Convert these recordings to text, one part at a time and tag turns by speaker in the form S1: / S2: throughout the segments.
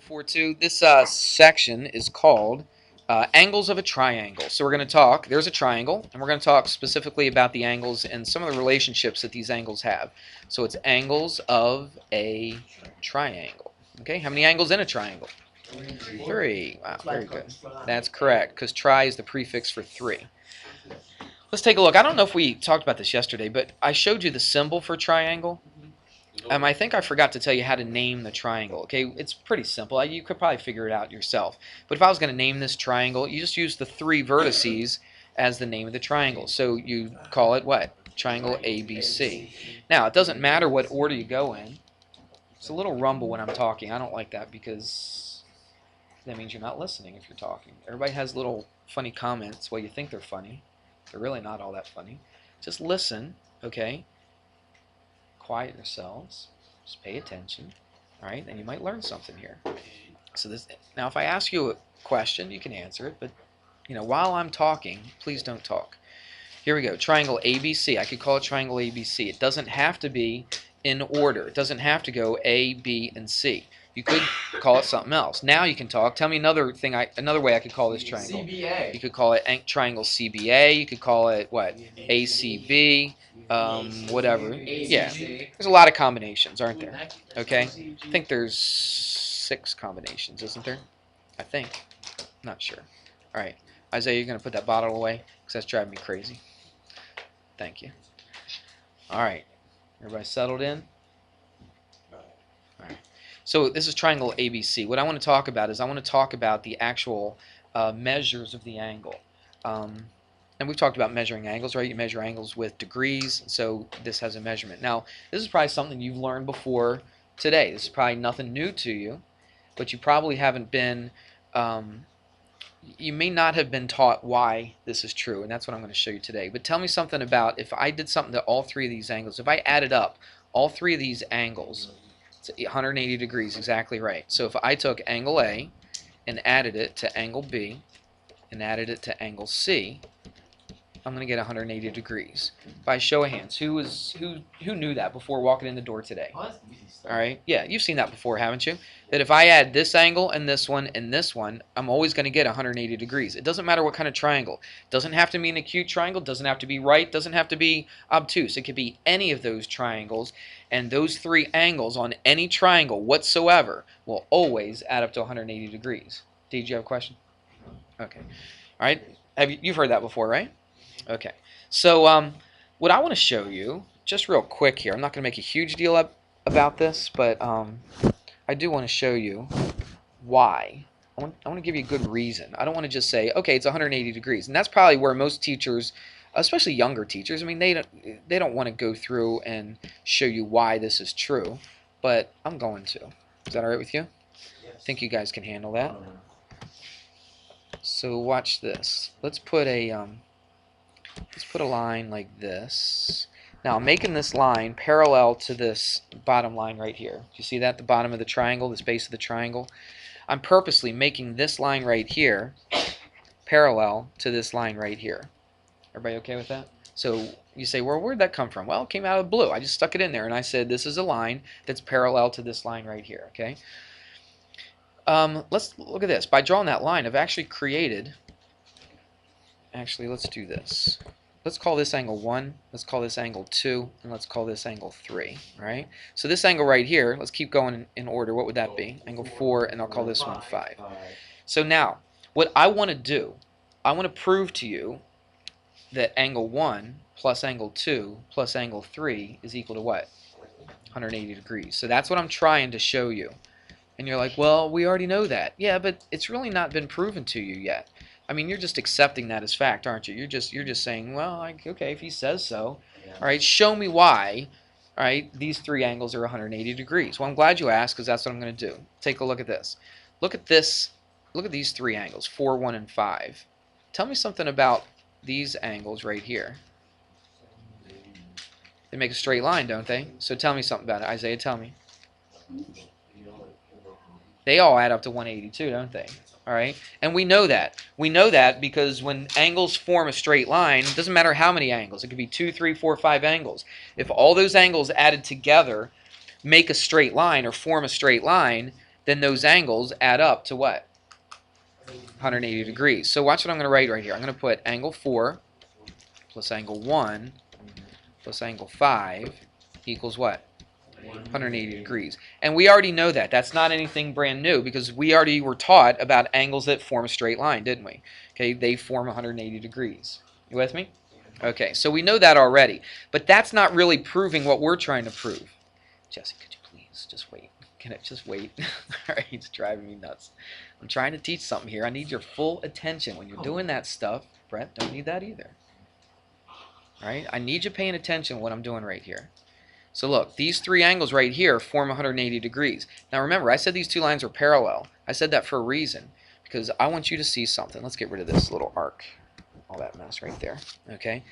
S1: 4.2. This section is called angles of a triangle. So we're going to talk, there's a triangle, and we're going to talk specifically about the angles and some of the relationships that these angles have. So it's angles of a triangle. Okay, how many angles in a triangle? Three. Wow, very good. That's correct, because tri is the prefix for three. Let's take a look. I don't know if we talked about this yesterday, but I showed you the symbol for triangle. I think I forgot to tell you how to name the triangle. Okay, it's pretty simple. You could probably figure it out yourself. But if I was going to name this triangle, you just use the three vertices as the name of the triangle. So you call it what? Triangle ABC. Now, it doesn't matter what order you go in. It's a little rumble when I'm talking. I don't like that because that means you're not listening if you're talking. Everybody has little funny comments. Well, you think they're funny. They're really not all that funny. Just listen, okay? Quiet yourselves. Just pay attention. All right, and you might learn something here. So this now, if I ask you a question, you can answer it, but while I'm talking, please don't talk. Here we go. Triangle ABC. I could call it triangle ABC. It doesn't have to be in order. It doesn't have to go A, B, and C. You could call it something else. Now you can talk. Tell me another thing. Another way I could call this triangle.
S2: CBA.
S1: You could call it triangle CBA. You could call it what? ACB. Whatever. Yeah. There's a lot of combinations, aren't there? Okay. I think there's 6 combinations, isn't there? I think. Not sure. All right. Isaiah, you're going to put that bottle away because that's driving me crazy. Thank you. All right. Everybody settled in? All right. So this is triangle ABC. What I want to talk about is I want to talk about the actual measures of the angle. And we've talked about measuring angles, right? You measure angles with degrees, so this has a measurement. Now, this is probably something you've learned before today. This is probably nothing new to you, but you probably haven't been, you may not have been taught why this is true, and that's what I'm going to show you today. But tell me something about if I did something to all 3 of these angles. If I added up all 3 of these angles, it's 180 degrees, exactly right. So if I took angle A and added it to angle B and added it to angle C, I'm going to get 180 degrees. By show of hands, who knew that before walking in the door today? All right, yeah, you've seen that before, haven't you? That if I add this angle and this one, I'm always going to get 180 degrees. It doesn't matter what kind of triangle. It doesn't have to be an acute triangle, doesn't have to be right, doesn't have to be obtuse. It could be any of those triangles, and those 3 angles on any triangle whatsoever will always add up to 180 degrees. Did you have a question? Okay. All right. You've heard that before, right? Okay, so what I want to show you, just real quick here, I'm not going to make a huge deal about this, but I do want to show you why. I want to give you a good reason. I don't want to just say, okay, it's 180 degrees, and that's probably where most teachers, especially younger teachers, I mean, they don't want to go through and show you why this is true, but I'm going to. Is that all right with you? I think you guys can handle that. So watch this. Let's put a line like this. Now I'm making this line parallel to this bottom line right here. Do you see that? The bottom of the triangle, this base of the triangle. I'm purposely making this line right here parallel to this line right here. Everybody okay with that? So you say, well, where'd that come from? Well, it came out of the blue. I just stuck it in there and I said this is a line that's parallel to this line right here. Okay. Let's look at this. By drawing that line, I've actually created. Actually, let's do this. Let's call this angle 1, let's call this angle 2, and let's call this angle 3, right? So this angle right here, let's keep going in order. What would that be? Angle 4, and I'll call this one 5. So now, what I want to do, I want to prove to you that angle 1 plus angle 2 plus angle 3 is equal to what? 180 degrees. So that's what I'm trying to show you. And you're like, well, we already know that. Yeah, but it's really not been proven to you yet. I mean, you're just accepting that as fact, aren't you? You're just saying, well, okay, if he says so. Yeah. All right, show me why. All right, these 3 angles are 180 degrees. Well, I'm glad you asked because that's what I'm going to do. Take a look at this. Look at this. Look at these 3 angles, 4, 1, and 5. Tell me something about these angles right here. They make a straight line, don't they? So tell me something about it. Isaiah, tell me. They all add up to 182, don't they? All right, and we know that. We know that because when angles form a straight line, it doesn't matter how many angles. It could be 2, 3, 4, 5 angles. If all those angles added together make a straight line or form a straight line, then those angles add up to what? 180 degrees. So watch what I'm going to write right here. I'm going to put angle 4 plus angle 1 plus angle 5 equals what? 180 degrees. And we already know that. That's not anything brand new because we already were taught about angles that form a straight line, didn't we? Okay, they form 180 degrees. You with me? Okay, so we know that already. But that's not really proving what we're trying to prove. Jesse, could you please just wait? Can it just wait? All right, it's driving me nuts. I'm trying to teach something here. I need your full attention. When you're doing that stuff, Brett, don't need that either. All right, I need you paying attention to what I'm doing right here. So look, these three angles right here form 180 degrees. Now remember, I said these two lines are parallel. I said that for a reason, because I want you to see something. Let's get rid of this little arc, all that mess right there. Okay.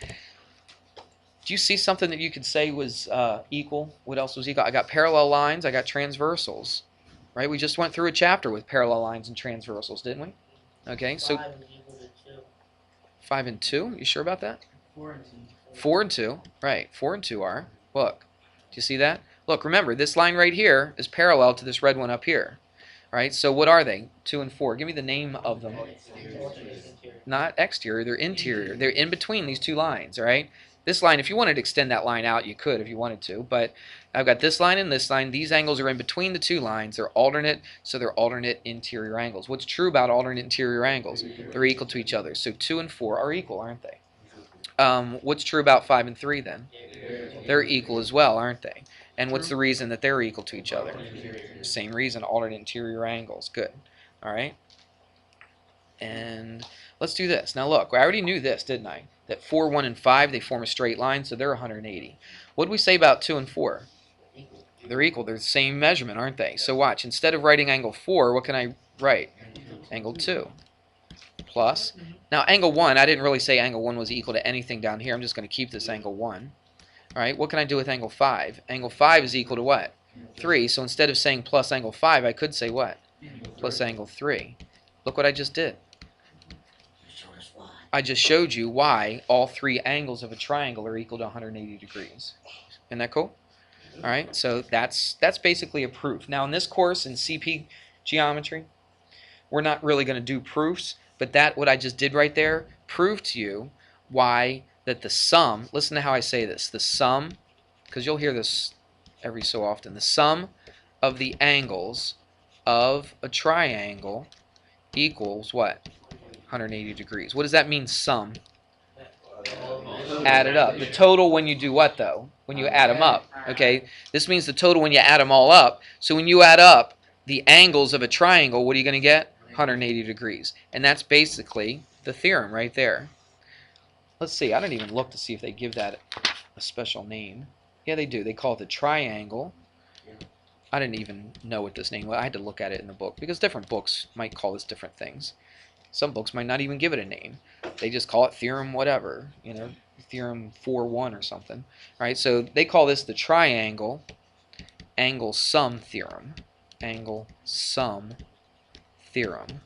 S1: Do you see something that you could say was equal? What else was equal? I got parallel lines. I got transversals. Right? We just went through a chapter with parallel lines and transversals, didn't we? Okay. So
S2: 5 is equal to 2.
S1: 5 and 2. You sure about that?
S2: 4 and 2.
S1: 4 and 2. Right. 4 and 2 are. Look. Do you see that? Look, remember, this line right here is parallel to this red one up here. Right? So what are they? 2 and 4. Give me the name of them. Not exterior. They're interior. They're in between these two lines. All right? This line, if you wanted to extend that line out, you could if you wanted to. But I've got this line and this line. These angles are in between the two lines. They're alternate, so they're alternate interior angles. What's true about alternate interior angles? They're equal to each other. So 2 and 4 are equal, aren't they? What's true about 5 and 3 then? They're equal as well, aren't they? And what's the reason that they're equal to each other? Same reason, alternate interior angles. Good. All right. And let's do this. Now look, I already knew this, didn't I? That 4, 1, and 5, they form a straight line, so they're 180. What did we say about 2 and 4? They're equal. They're the same measurement, aren't they? So watch. Instead of writing angle 4, what can I write? Angle 2. Plus. Now angle 1, I didn't really say angle 1 was equal to anything down here. I'm just going to keep this angle 1. All right, what can I do with angle 5? Angle 5 is equal to what? 3. So instead of saying plus angle 5, I could say what? Plus angle 3. Look what I just did. I just showed you why all three angles of a triangle are equal to 180 degrees. Isn't that cool? All right, so that's basically a proof. Now in this course in CP geometry, we're not really going to do proofs, but that what I just did right there proved to you why that the sum, listen to how I say this, the sum, because you'll hear this every so often, the sum of the angles of a triangle equals what? 180 degrees. What does that mean, sum? Add it up. The total when you do what, though? When you add them up. Okay? This means the total when you add them all up. So when you add up the angles of a triangle, what are you going to get? 180 degrees. And that's basically the theorem right there. Let's see. I didn't even look to see if they give that a special name. Yeah, they do. They call it the triangle. I didn't even know what this name was. I had to look at it in the book because different books might call this different things. Some books might not even give it a name. They just call it theorem whatever, you know, theorem 4-1 or something. Right? So they call this the triangle angle sum theorem. Angle sum theorem.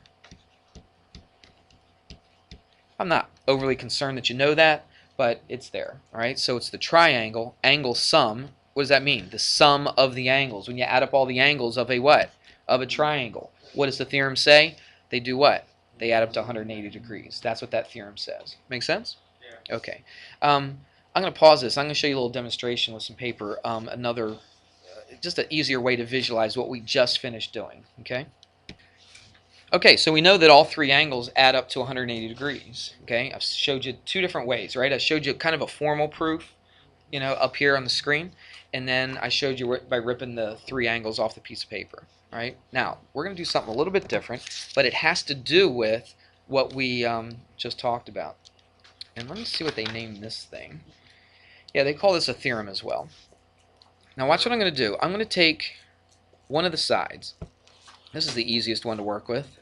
S1: I'm not overly concerned that you know that, but it's there. All right? So it's the triangle angle sum. What does that mean? The sum of the angles. When you add up all the angles of a what? Of a triangle. What does the theorem say? They do what? They add up to 180 degrees. That's what that theorem says. Make sense? Yeah. Okay. I'm going to pause this. I'm going to show you a little demonstration with some paper. Just an easier way to visualize what we just finished doing. Okay? Okay, so we know that all three angles add up to 180 degrees. Okay? I've showed you two different ways, right? I showed you kind of a formal proof, you know, up here on the screen. And then I showed you by ripping the three angles off the piece of paper. Right? Now, we're going to do something a little bit different, but it has to do with what we just talked about. And let me see what they named this thing. Yeah, they call this a theorem as well. Now, watch what I'm going to do. I'm going to take one of the sides. This is the easiest one to work with.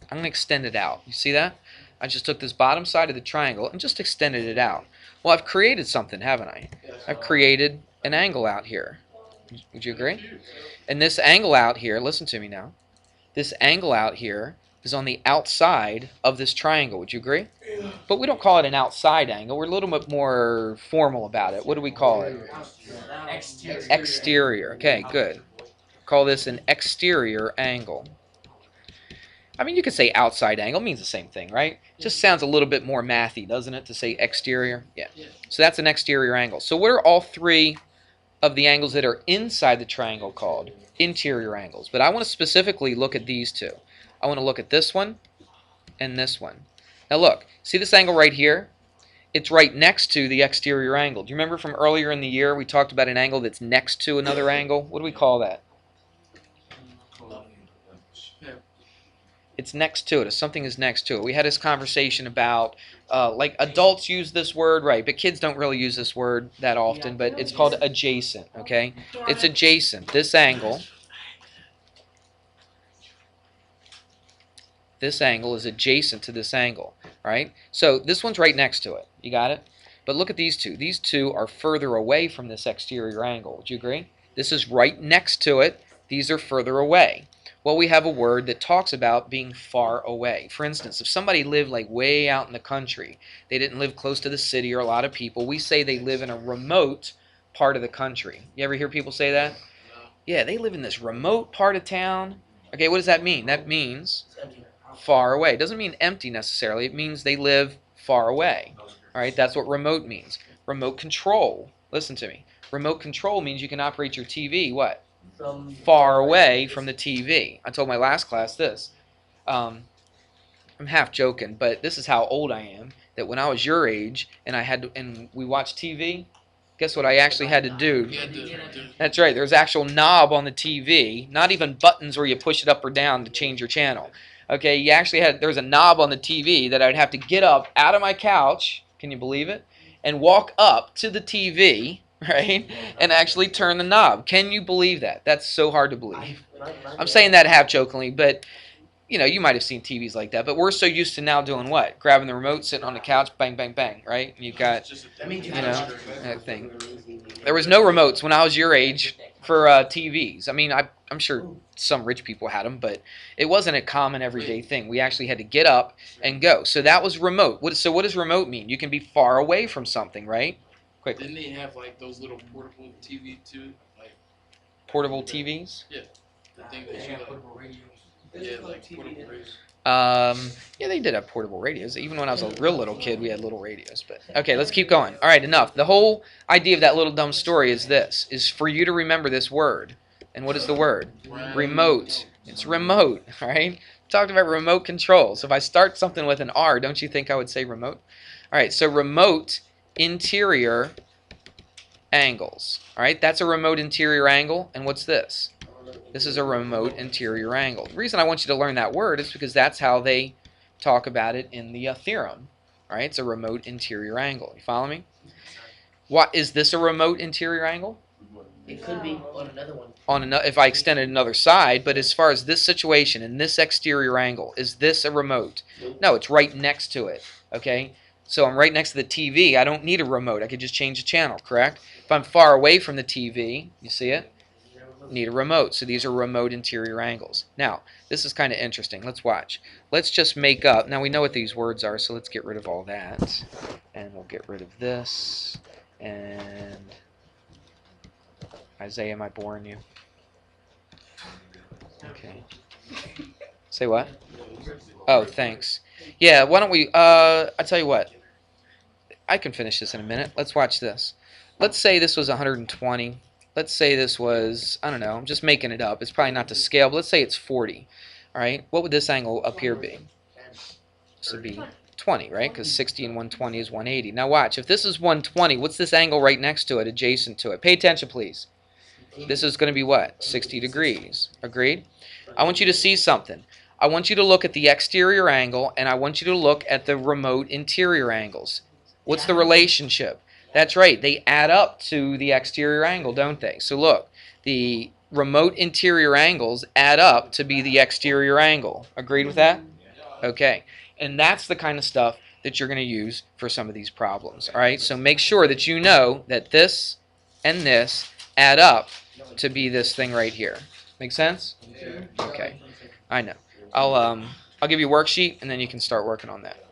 S1: I'm going to extend it out. You see that? I just took this bottom side of the triangle and just extended it out. Well, I've created something, haven't I? I've created an angle out here. Would you agree? And this angle out here, listen to me now, this angle out here is on the outside of this triangle. Would you agree? But we don't call it an outside angle. We're a little bit more formal about it. What do we call it?
S2: Exterior.
S1: Exterior. Okay, good. Call this an exterior angle. I mean, you could say outside angle. It means the same thing, right? Just sounds a little bit more mathy, doesn't it, to say exterior? Yeah. So that's an exterior angle. So what are all three of the angles that are inside the triangle called? Interior angles. But I want to specifically look at these two. I want to look at this one and this one. Now look, see this angle right here? It's right next to the exterior angle. Do you remember from earlier in the year we talked about an angle that's next to another angle? What do we call that? It's next to it. If something is next to it. We had this conversation about, like adults use this word, right, but kids don't really use this word that often, but it's called adjacent, okay? It's adjacent. This angle is adjacent to this angle, right? So this one's right next to it. You got it? But look at these two. These two are further away from this exterior angle. Would you agree? This is right next to it. These are further away. Well, we have a word that talks about being far away. For instance, if somebody lived like way out in the country, they didn't live close to the city or a lot of people, we say they live in a remote part of the country. You ever hear people say that? Yeah, they live in this remote part of town. Okay, what does that mean? That means far away. It doesn't mean empty necessarily. It means they live far away. All right, that's what remote means. Remote control. Listen to me. Remote control means you can operate your TV, what? Far away from the TV. I told my last class this. I'm half joking, but this is how old I am. That when I was your age and we watched TV, guess what I actually had to do? That's right. There's actual knob on the TV, not even buttons where you push it up or down to change your channel. Okay, there's a knob on the TV that I'd have to get up out of my couch, can you believe it? And walk up to the TV, right? And actually turn the knob. Can you believe that? That's so hard to believe. I'm saying that half jokingly, but you know, you might have seen TVs like that, but we're so used to now doing what? Grabbing the remote, sitting on the couch, bang, bang, bang, right? And you've got, you know, that thing. There was no remotes when I was your age for TVs. I mean, I'm sure some rich people had them, but it wasn't a common everyday thing. We actually had to get up and go. So that was remote. So what does remote mean? You can be far away from something, right? Quick.
S2: Didn't they have like those little portable TV too? Like
S1: portable TVs?
S2: Yeah. The thing that you like. Yeah, like portable radios.
S1: Yeah, they did have portable radios. Even when I was a real little kid, we had little radios. But okay, let's keep going. All right, enough. The whole idea of that little dumb story is for you to remember this word. And what is the word? Remote. It's remote, all right? Talked about remote control. So if I start something with an R, don't you think I would say remote? All right, so remote interior angles. All right, that's a remote interior angle. And what's this? This is a remote interior angle. The reason I want you to learn that word is because that's how they talk about it in the theorem. All right, it's a remote interior angle. You follow me? What is this a remote interior angle?
S3: It could be on another one.
S1: If I extended another side, but as far as this situation and this exterior angle, is this a remote? No, it's right next to it. Okay, so I'm right next to the TV. I don't need a remote. I could just change the channel, correct? If I'm far away from the TV, you see it? Need a remote. So these are remote interior angles. Now, this is kind of interesting. Let's watch. Let's just make up. Now we know what these words are, so let's get rid of all that. And we'll get rid of this. And Isaiah, am I boring you? Okay. Say what? Oh, thanks. Yeah, why don't we, I tell you what. I can finish this in a minute. Let's watch this. Let's say this was 120. Let's say this was, I don't know, I'm just making it up. It's probably not to scale, but let's say it's 40. All right, what would this angle up here be? This would be 20, right? Because 60 and 120 is 180. Now watch, if this is 120, what's this angle right next to it, adjacent to it? Pay attention, please. This is going to be what? 60 degrees. Agreed? I want you to see something. I want you to look at the exterior angle, and I want you to look at the remote interior angles. What's the relationship? That's right. They add up to the exterior angle, don't they? So look, the remote interior angles add up to be the exterior angle. Agreed with that? Okay. And that's the kind of stuff that you're going to use for some of these problems. All right? So make sure that you know that this and this add up to be this thing right here. Make sense? Okay. I know. I'll give you a worksheet, and then you can start working on that.